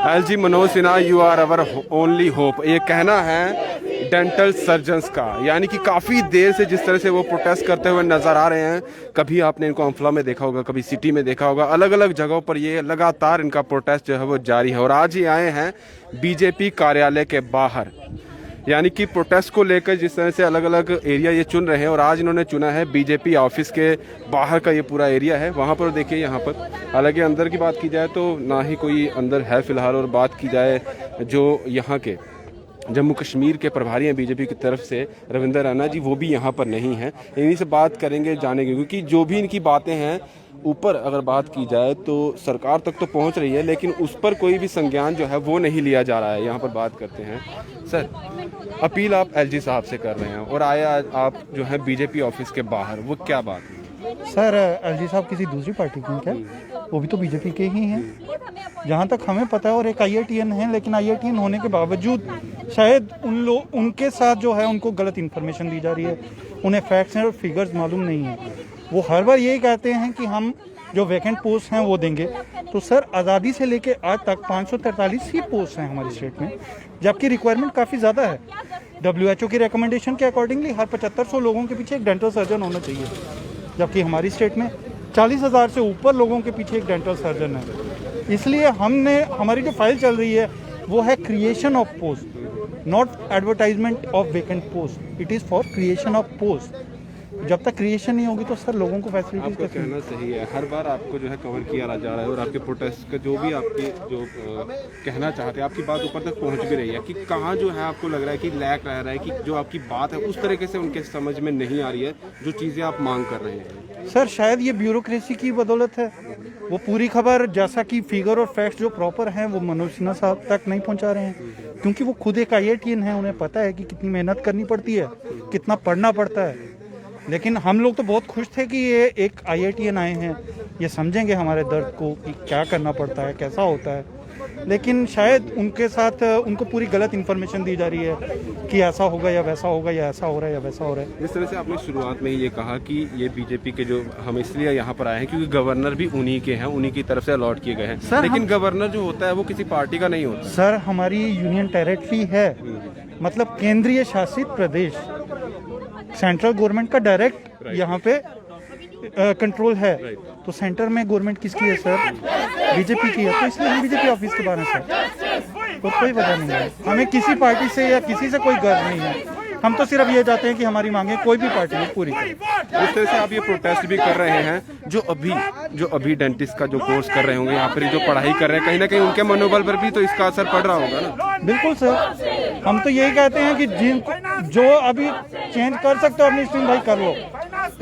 LG Manoj Sinha, you are our only hope, ये कहना है डेंटल सर्जन्स का। यानी कि काफ़ी देर से जिस तरह से वो प्रोटेस्ट करते हुए नज़र आ रहे हैं, कभी आपने इनको अम्फला में देखा होगा, कभी सिटी में देखा होगा, अलग अलग जगहों पर ये लगातार इनका प्रोटेस्ट जो है वो जारी है। और आज ही आए हैं बीजेपी कार्यालय के बाहर, यानी कि प्रोटेस्ट को लेकर जिस तरह से अलग अलग एरिया ये चुन रहे हैं। और आज इन्होंने चुना है बीजेपी ऑफिस के बाहर का ये पूरा एरिया है। वहाँ पर देखिए, यहाँ पर हालांकि अंदर की बात की जाए तो ना ही कोई अंदर है फिलहाल। और बात की जाए जो यहाँ के जम्मू कश्मीर के प्रभारी हैं बीजेपी की तरफ से, रविंदर रैना जी, वो भी यहाँ पर नहीं हैं। इन्हीं से बात करेंगे, जानेंगे, क्योंकि जो भी इनकी बातें हैं ऊपर अगर बात की जाए तो सरकार तक तो पहुँच रही है, लेकिन उस पर कोई भी संज्ञान जो है वो नहीं लिया जा रहा है। यहाँ पर बात करते हैं। सर, अपील आप एलजी साहब से कर रहे हैं और आया आप जो है बीजेपी ऑफिस के बाहर, वो क्या बात है? सर, एलजी साहब किसी दूसरी पार्टी के हैं क्या? वो भी तो बीजेपी के ही हैं, जहाँ तक हमें पता है। और एक IITN है, लेकिन IITN होने के बावजूद शायद उनके साथ जो है उनको गलत इन्फॉर्मेशन दी जा रही है। उन्हें फैक्ट्स और फिगर्स मालूम नहीं है। वो हर बार यही कहते हैं कि हम जो वैकेंट पोस्ट हैं वो देंगे। तो सर, आज़ादी से लेके आज तक 543 ही पोस्ट हैं हमारे स्टेट में, जबकि रिक्वायरमेंट काफ़ी ज़्यादा है। WHO की रिकमेंडेशन के अकॉर्डिंगली हर 7500 लोगों के पीछे एक डेंटल सर्जन होना चाहिए, जबकि हमारी स्टेट में 40,000 से ऊपर लोगों के पीछे एक डेंटल सर्जन है। इसलिए हमारी जो फाइल चल रही है वो है creation of post, not advertisement of vacant post. It is for creation of post. जब तक क्रिएशन नहीं होगी तो सर लोगों को फैसिलिटीज आपका कहना सही है। हर बार आपको जो है कवर किया जा रहा है और आपके प्रोटेस्ट का जो भी आपके जो कहना चाहते हैं, आपकी बात ऊपर तक पहुंच भी रही है कि कहाँ जो है आपको लग रहा है कि लैक रह रहा है, कि जो आपकी बात है उस तरीके से उनके समझ में नहीं आ रही है, जो चीज़ें आप मांग कर रहे हैं। सर, शायद ये ब्यूरोक्रेसी की बदौलत है। वो पूरी खबर जैसा कि फिगर और फैक्ट्स जो प्रॉपर हैं वो मनोज सिन्हा साहब तक नहीं पहुंचा रहे हैं, क्योंकि वो खुद एक IITN है। उन्हें पता है कि कितनी मेहनत करनी पड़ती है, कितना पढ़ना पड़ता है। लेकिन हम लोग तो बहुत खुश थे कि ये एक IITN आए हैं, ये समझेंगे हमारे दर्द को कि क्या करना पड़ता है, कैसा होता है। लेकिन शायद उनके साथ उनको पूरी गलत इन्फॉर्मेशन दी जा रही है कि ऐसा होगा या वैसा होगा, या ऐसा हो रहा है या वैसा हो रहा है। इस तरह से आपने शुरुआत में ही ये कहा कि ये बीजेपी के जो हम इसलिए यहाँ पर आए हैं क्योंकि गवर्नर भी उन्हीं के हैं, उन्हीं की तरफ से अलॉट किए गए हैं। लेकिन गवर्नर जो होता है वो किसी पार्टी का नहीं होता। सर, हमारी यूनियन टेरिटरी है, मतलब केंद्रीय शासित प्रदेश, सेंट्रल गवर्नमेंट का डायरेक्ट यहाँ पे कंट्रोल है। तो सेंटर में गवर्नमेंट किसकी है सर? बीजेपी की है। तो इसलिए हम बीजेपी ऑफिस के बाहर हैं सर। तो कोई वजह नहीं है, हमें किसी पार्टी से या किसी से कोई गर्व नहीं है। हम तो सिर्फ ये चाहते हैं कि हमारी मांगे कोई भी पार्टी हो पूरी करे। इस तरह से आप ये प्रोटेस्ट भी कर रहे हैं, जो अभी डेंटिस्ट का जो कोर्स कर रहे होंगे यहाँ पर, जो पढ़ाई कर रहे हैं, कहीं ना कहीं उनके मनोबल पर भी तो इसका असर पड़ रहा होगा ना? बिल्कुल सर, हम तो यही कहते हैं कि जो अभी चेंज कर सकते हो अपनी स्ट्रीम भाई कर लो,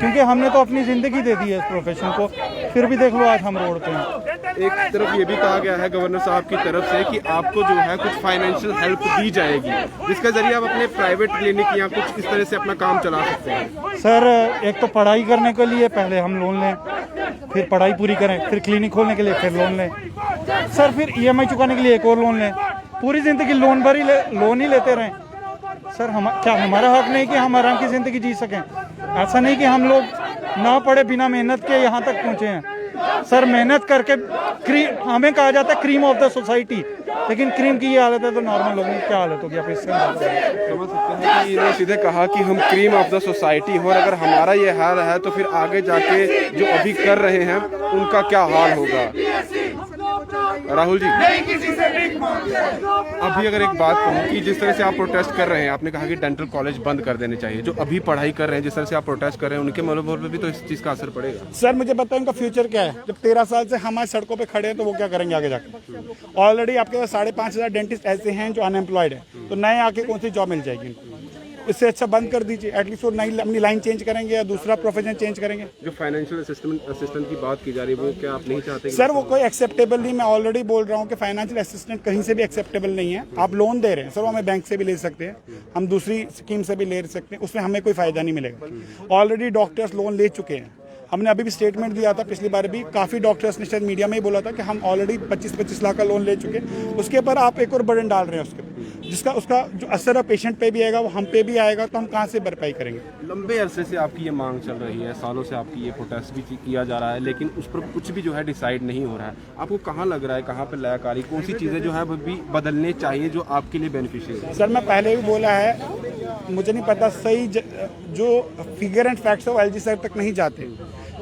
क्योंकि हमने तो अपनी जिंदगी दे दी है इस प्रोफेशन को। फिर भी देख लो आज हम रोड पे हैं। एक तरफ ये भी कहा गया है गवर्नर साहब की तरफ से कि आपको जो है कुछ फाइनेंशियल हेल्प दी जाएगी, जिसके जरिए आप अपने प्राइवेट क्लिनिक या कुछ इस तरह से अपना काम चला सकते हैं। सर, एक तो पढ़ाई करने के लिए पहले हम लोन लें, फिर पढ़ाई पूरी करें, फिर क्लिनिक खोलने के लिए फिर लोन लें, सर फिर EMI चुकाने के लिए एक और लोन लें। पूरी जिंदगी लोन ही लेते रहें सर। क्या हमारा हक नहीं कि हम आराम की जिंदगी जी सकें? ऐसा नहीं कि हम लोग ना पढ़े बिना मेहनत के यहाँ तक पहुँचे हैं सर। मेहनत करके हमें कहा जाता है क्रीम ऑफ द सोसाइटी, लेकिन क्रीम की ये हालत है तो नॉर्मल लोगों की क्या हालत होगी? आप इससे समझ सकते हैं कि इन्होंने सीधे कहा कि हम क्रीम ऑफ द सोसाइटी हो, और अगर हमारा ये हाल है तो फिर आगे जाके जो अभी कर रहे हैं उनका क्या हाल होगा? राहुल जी, अभी अगर एक बात कहूँ कि जिस तरह से आप प्रोटेस्ट कर रहे हैं, आपने कहा कि डेंटल कॉलेज बंद कर देने चाहिए। जो अभी पढ़ाई कर रहे हैं, जिस तरह से आप प्रोटेस्ट कर रहे हैं, उनके मनोबल पर भी तो इस चीज़ का असर पड़ेगा। सर, मुझे पता है उनका फ्यूचर क्या है। जब 13 साल से हमारे सड़कों पे खड़े हैं तो वो क्या करेंगे आगे जाकर? ऑलरेडी आपके पास 5,500 डेंटिस्ट ऐसे हैं जो अनएम्प्लॉयड है, तो नए आके कौन सी जॉब मिल जाएगी इनको? इससे अच्छा बंद कर दीजिए। एटलीस्ट वो नई अपनी लाइन चेंज करेंगे या दूसरा प्रोफेशन चेंज करेंगे। जो फाइनेंशियल असिस्टेंट की बात की जा रही है, वो क्या आप नहीं चाहते? सर, वो कोई एक्सेप्टेबल नहीं। मैं ऑलरेडी बोल रहा हूँ कि फाइनेंशियल असिस्टेंट कहीं से भी एक्सेप्टेबल नहीं है। आप लोन दे रहे हैं सर, वो हमें बैंक से भी ले सकते हैं, हम दूसरी स्कीम से भी ले सकते हैं, उसमें हमें कोई फायदा नहीं मिलेगा। ऑलरेडी डॉक्टर्स लोन ले चुके हैं। हमने अभी भी स्टेटमेंट दिया था पिछली बार भी, काफ़ी डॉक्टर्स ने शायद मीडिया में ही बोला था कि हम ऑलरेडी 25-25 लाख का लोन ले चुके, उसके ऊपर आप एक और बर्डन डाल रहे हैं उसके, जिसका उसका जो असर है पेशेंट पे भी आएगा, वो हम पे भी आएगा, तो हम कहाँ से भरपाई करेंगे। लंबे अरसे से आपकी ये मांग चल रही है, सालों से आपकी ये प्रोटेस्ट भी किया जा रहा है, लेकिन उस पर कुछ भी जो है डिसाइड नहीं हो रहा है। आपको कहाँ लग रहा है, कहाँ पे लायक आ रही, कौन सी चीज़ें जो है वो भी बदलने चाहिए जो आपके लिए बेनिफिशियल है? सर मैं पहले भी बोला है, मुझे नहीं पता सही जो फिगर एंड फैक्ट्स है वो एलजी सर तक नहीं जाते,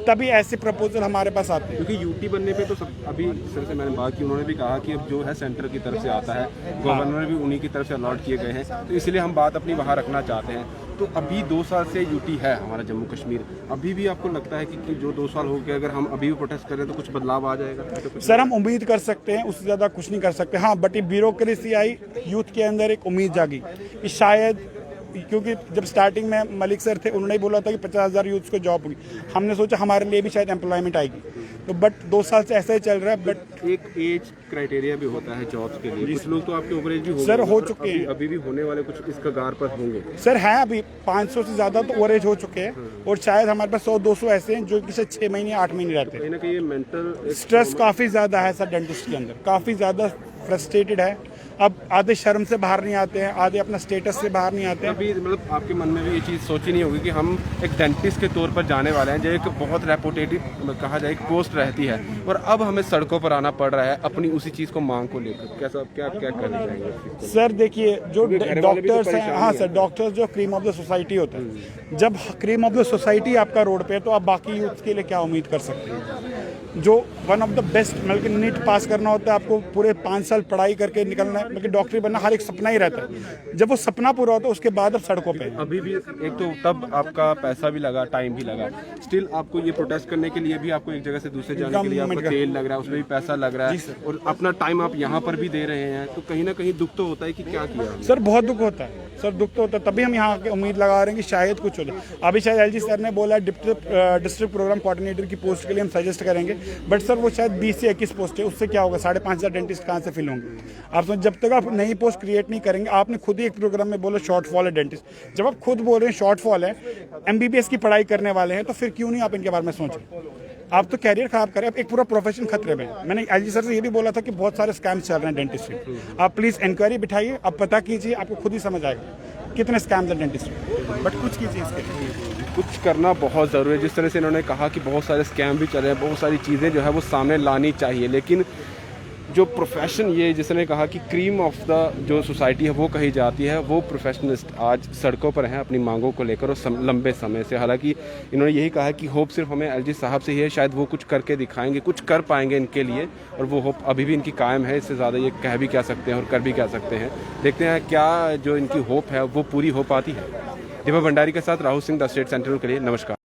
तभी ऐसे प्रपोजल हमारे पास आते हैं। क्योंकि यूटी बनने पे तो सब अभी सर से मैंने बात की, उन्होंने भी कहा कि अब जो है सेंटर की तरफ से आता है, गवर्नर भी उन्हीं की तरफ से अलॉट किए गए हैं, तो इसलिए हम बात अपनी वहाँ रखना चाहते हैं। तो अभी 2 साल से यूटी है हमारा जम्मू कश्मीर, अभी भी आपको लगता है कि जो 2 साल हो गए अगर हम अभी भी प्रोटेस्ट करें तो कुछ बदलाव आ जाएगा? तो सर हम उम्मीद कर सकते हैं, उससे ज़्यादा कुछ नहीं कर सकते। हाँ, बट ये ब्यूरोक्रेसी आई, यूथ के अंदर एक उम्मीद जागी कि शायद, क्योंकि जब स्टार्टिंग में मलिक सर थे उन्होंने बोला था कि 50,000 यूथ्स को जॉब होगी, हमने सोचा हमारे लिए भी शायद एम्प्लॉयमेंट आएगी, तो बट 2 साल से ऐसा ही चल रहा है। बट एक एज क्राइटेरिया भी होता है जॉब्स के लिए, कुछ लोग तो आपके ओवर एज भी हो सर गए, हो और चुके हैं, अभी भी होने वाले कुछ इस कगार पर होंगे। सर हैं अभी 500 से ज़्यादा तो ओवरेज हो चुके हैं, और शायद हमारे पास 100-200 ऐसे हैं जो कि शायद 6 महीने 8 महीने रहते हैं। कहीं ना कहीं ये मेंटल स्ट्रेस काफ़ी ज़्यादा है सर डेंटिस्ट के अंदर, काफ़ी ज़्यादा फ्रस्ट्रेटेड है। अब आधे शर्म से बाहर नहीं आते हैं, आधे अपना स्टेटस से बाहर नहीं आते हैं। अभी मतलब आपके मन में भी ये चीज़ सोची नहीं होगी कि हम एक डेंटिस्ट के तौर पर जाने वाले हैं, जो एक बहुत रेपुटेटिव कहा जाए एक पोस्ट रहती है, और अब हमें सड़कों पर आना पड़ रहा है अपनी उसी चीज़ को मांग को लेकर। कैसा क्या क्या करना चाहिए? सर देखिए, जो क्योंकि घर वाले भी तो डॉक्टर्स हैं, परेशान हाँ ही सर, हैं। डॉक्टर्स जो क्रीम ऑफ द सोसाइटी होता है, जब क्रीम ऑफ द सोसाइटी आपका रोड पे है तो आप बाकी यूथ के लिए क्या उम्मीद कर सकते हैं? जो वन ऑफ द बेस्ट, मतलब नीट पास करना होता है आपको, पूरे 5 साल पढ़ाई करके निकलना है, मतलब डॉक्टरी बनना हर एक सपना ही रहता है। जब वो सपना पूरा होता है उसके बाद अब सड़कों पे हैं। अभी भी एक तो तब आपका पैसा भी लगा, टाइम भी लगा, स्टिल आपको ये प्रोटेस्ट करने के लिए भी आपको एक जगह से दूसरे जाने के लिए आपका तेल लग रहा है, उसमें भी पैसा लग रहा है, और अपना टाइम आप यहाँ पर भी दे रहे हैं, तो कहीं ना कहीं दुख तो होता है कि क्या किया हमने। सर बहुत दुख होता है, सर दुख तो होता है, तभी हम यहाँ आके उम्मीद लगा रहे हैं कि शायद कुछ हो जाए। अभी शायद एलजी सर ने बोला डिस्ट्रिक्ट प्रोग्राम कोऑर्डिनेटर की पोस्ट के लिए हम सजेस्ट करेंगे, बट सर वो शायद 20 से 21 पोस्ट है, उससे क्या होगा? 5,500 डेंटिस्ट कहाँ से फिल होंगे? आप सोच, जब तक आप नई पोस्ट क्रिएट नहीं करेंगे, आपने खुद ही एक प्रोग्राम में बोला शॉर्टफॉल है डेंटिस्ट, जब आप खुद बोल रहे हैं शॉर्टफॉल है, एमबीबीएस की पढ़ाई करने वाले हैं, तो फिर क्यों नहीं आप इनके बारे में सोचें? आप तो कैरियर खराब करें, आप एक पूरा प्रोफेशन खतरे में। मैंने एलजी सर से ये भी बोला था कि बहुत सारे स्कैम्स चल रहे हैं डेंटिस्ट में, आप प्लीज़ इंक्वायरी बिठाइए, आप पता कीजिए, आपको खुद ही समझ आएगा कितने स्कैम्स हैं डेंटिस्ट में, बट कुछ कीजिए इसके लिए। कुछ करना बहुत ज़रूरी है। जिस तरह से इन्होंने कहा कि बहुत सारे स्कैम भी चल रहे हैं, बहुत सारी चीज़ें जो है वो सामने लानी चाहिए, लेकिन जो प्रोफेशन, ये जिसने कहा कि क्रीम ऑफ द जो सोसाइटी है वो कही जाती है, वो प्रोफेशनलिस्ट आज सड़कों पर हैं अपनी मांगों को लेकर, और लंबे समय से। हालांकि इन्होंने यही कहा कि होप सिर्फ हमें एलजी साहब से ही है, शायद वो कुछ करके दिखाएंगे, कुछ कर पाएंगे इनके लिए, और वो होप अभी भी इनकी कायम है। इससे ज़्यादा ये कह भी क्या सकते हैं और कर भी क्या सकते हैं। देखते हैं क्या जो इनकी होप है वो पूरी हो पाती है। दीपक भंडारी के साथ Rahul Singh, the state central के लिए, नमस्कार।